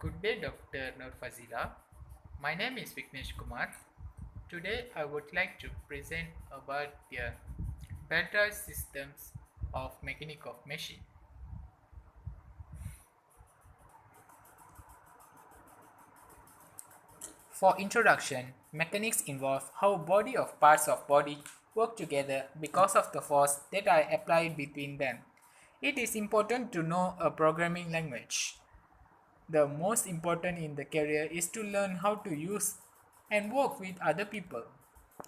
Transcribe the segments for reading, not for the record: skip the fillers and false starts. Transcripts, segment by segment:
Good day, Dr. Nur Fazila. My name is Vignesh Kumar. Today, I would like to present about the better systems of mechanic of machine. For introduction, mechanics involve how body of parts of body work together because of the force that are applied between them. It is important to know a programming language. The most important in the career is to learn how to use and work with other people.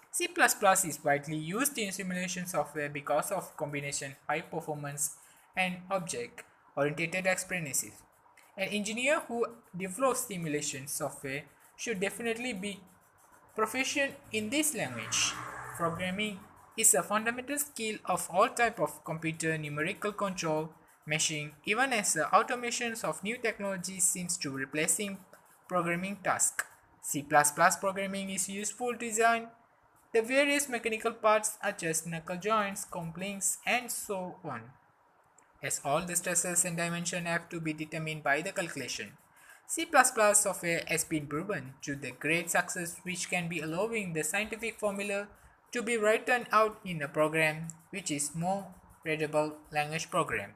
C++ is widely used in simulation software because of combination high performance and object-oriented experiences. An engineer who develops simulation software should definitely be proficient in this language. Programming is a fundamental skill of all type of computer numerical control, machine, even as the automations of new technologies seems to replacing programming tasks. C++ programming is useful to design the various mechanical parts such as knuckle joints, couplings, and so on, as all the stresses and dimensions have to be determined by the calculation. C++ software has been proven to the great success which can be allowing the scientific formula to be written out in a program which is more readable language program.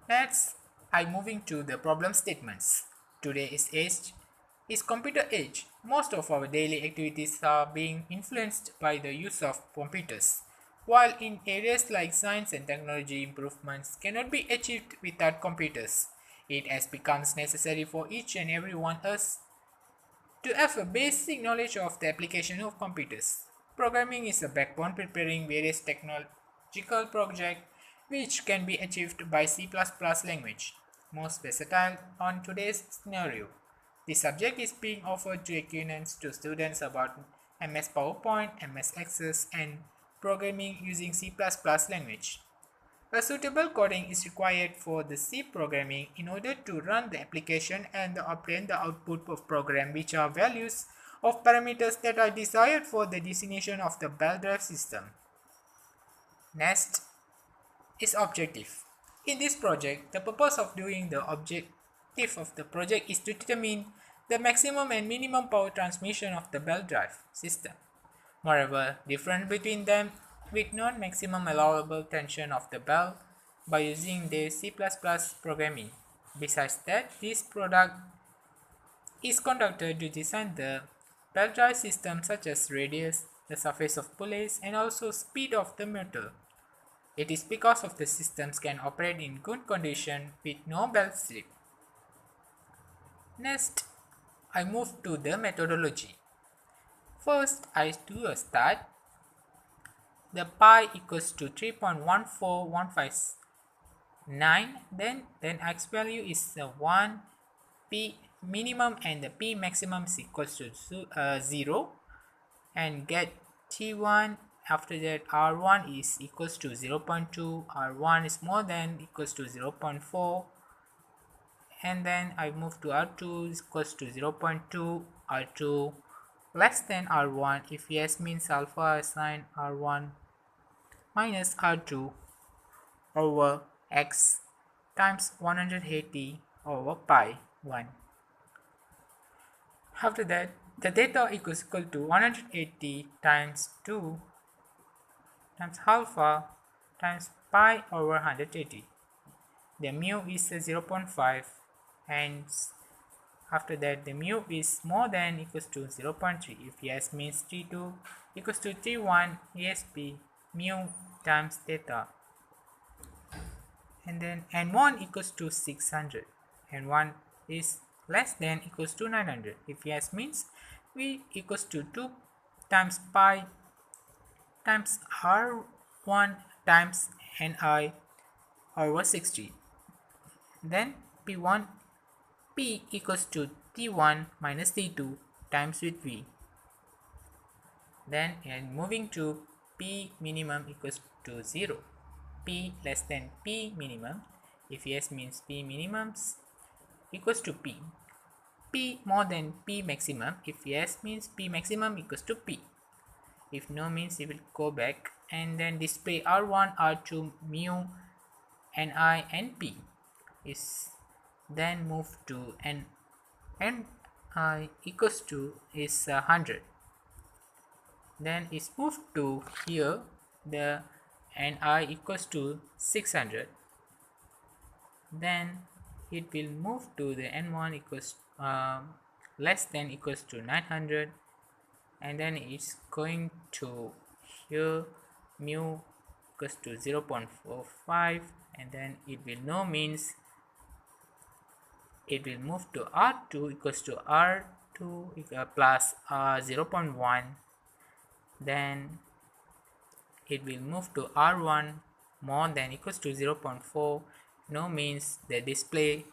Next, I'm moving to the problem statements. Today's age is computer age. Most of our daily activities are being influenced by the use of computers. While in areas like science and technology, improvements cannot be achieved without computers. It has become necessary for each and every one of us to have a basic knowledge of the application of computers. Programming is a backbone preparing various technological projects which can be achieved by C++ language, most versatile on today's scenario. This subject is being offered to acquaintance to students about MS PowerPoint, MS Access, and programming using C++ language. A suitable coding is required for the C programming in order to run the application and obtain the output of program, which are values of parameters that are desired for the destination of the bell drive system. Next is objective. In this project, the purpose of doing the objective of the project is to determine the maximum and minimum power transmission of the bell drive system. Moreover, difference between them with non-maximum allowable tension of the bell by using the C++ programming. Besides that, this product is conducted to design the bell drive system such as radius, the surface of pulleys, and also speed of the motor. It is because of the systems can operate in good condition with no bell slip. Next, I move to the methodology. First, I do a start. The pi equals to 3.14159. Then x value is 1, p minimum and the p maximum is equals to 0, and get t1. After that, r1 is equals to 0.2, r1 is more than equals to 0.4, and then I move to r2 is equals to 0.2, r2 less than r1. If yes means alpha assign r1 minus r2 over x times 180 over pi 1. After that, the theta equals equal to 180 times 2 times alpha times pi over 180. The mu is 0.5, and after that the mu is more than equals to 0.3. If yes means t2 equals to t1 ESP mu times theta, and then n1 equals to 600, and 1 is less than equals to 900. If yes means v equals to 2 times pi times r1 times ni over 60. Then p1 p equals to t1 minus t2 times with v. Then and moving to p minimum equals to 0. P less than p minimum. If yes means p minimums equals to p. P more than p maximum. If yes means p maximum equals to p. If no means it will go back and then display r1, r2, mu, ni, and p is then move to n equals to is 100, then it's moved to here, the ni equals to 600, then it will move to the n1 equals less than equals to 900, and then it's going to here mu equals to 0.45, and then it will no means it will move to r2 equals to r2 plus 0.1, then it will move to r1 more than equals to 0.4. No means the display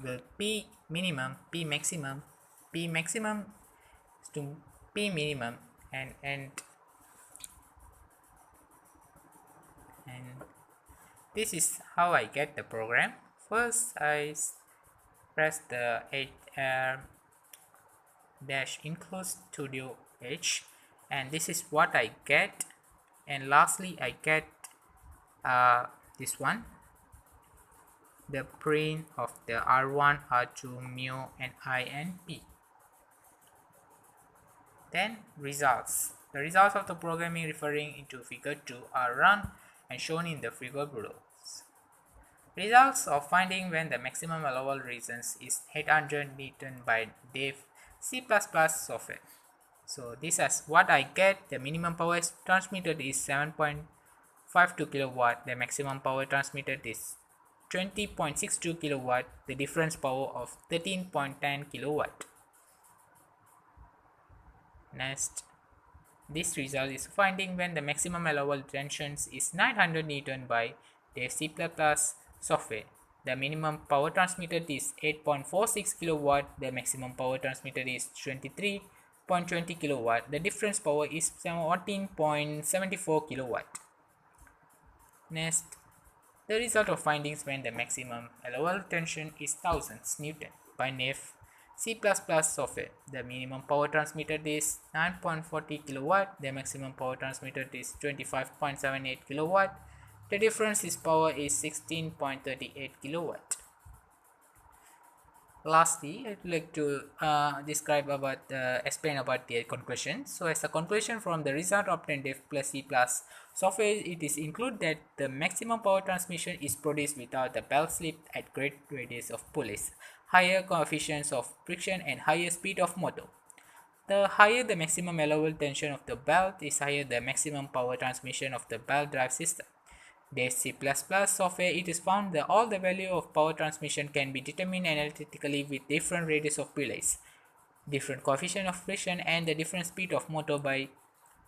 will p minimum, p maximum to p minimum, and this is how I get the program. First I press the dash include studio h, and this is what I get, and lastly I get this one, the print of the r1, r2, mu, and I and p. Then results. The results of the programming referring into figure 2 are run and shown in the figure below. Results of finding when the maximum allowable resistance is 800 Newton by Dave C++ software. So this is what I get. The minimum power transmitted is 7.52 kilowatt. The maximum power transmitted is 20.62 kilowatt. The difference power of 13.10 kilowatt. Next, this result is finding when the maximum allowable tensions is 900 Newton by the C++ software. The minimum power transmitted is 8.46 kilowatt. The maximum power transmitted is 23.20 kilowatt. The difference power is 14.74 kilowatt. Next, the result of findings when the maximum allowable tension is 1000 Newton by NEF C++ software. The minimum power transmitted is 9.40 kilowatt. The maximum power transmitted is 25.78 kilowatt. The difference is power is 16.38 kilowatt. Lastly, I'd like to explain about the conclusion. So as a conclusion from the result obtained F plus C plus software, it is include that the maximum power transmission is produced without the belt slip at great radius of pulleys, higher coefficients of friction, and higher speed of motor. The higher the maximum allowable tension of the belt is, higher the maximum power transmission of the belt drive system. The C++ software, it is found that all the value of power transmission can be determined analytically with different radius of pulleys, different coefficient of friction, and the different speed of motor by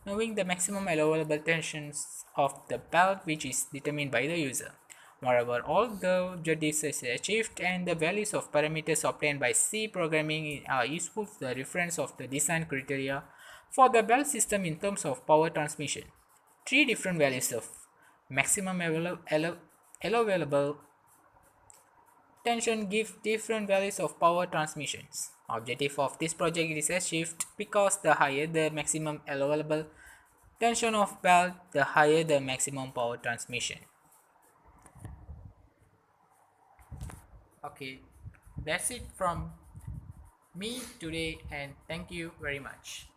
knowing the maximum allowable tensions of the belt, which is determined by the user. Moreover, although this is achieved and the values of parameters obtained by C programming are useful to the reference of the design criteria for the belt system in terms of power transmission. Three different values of maximum allowable tension give different values of power transmissions. Objective of this project is achieved because the higher the maximum allowable tension of belt, the higher the maximum power transmission. Okay, that's it from me today, and thank you very much.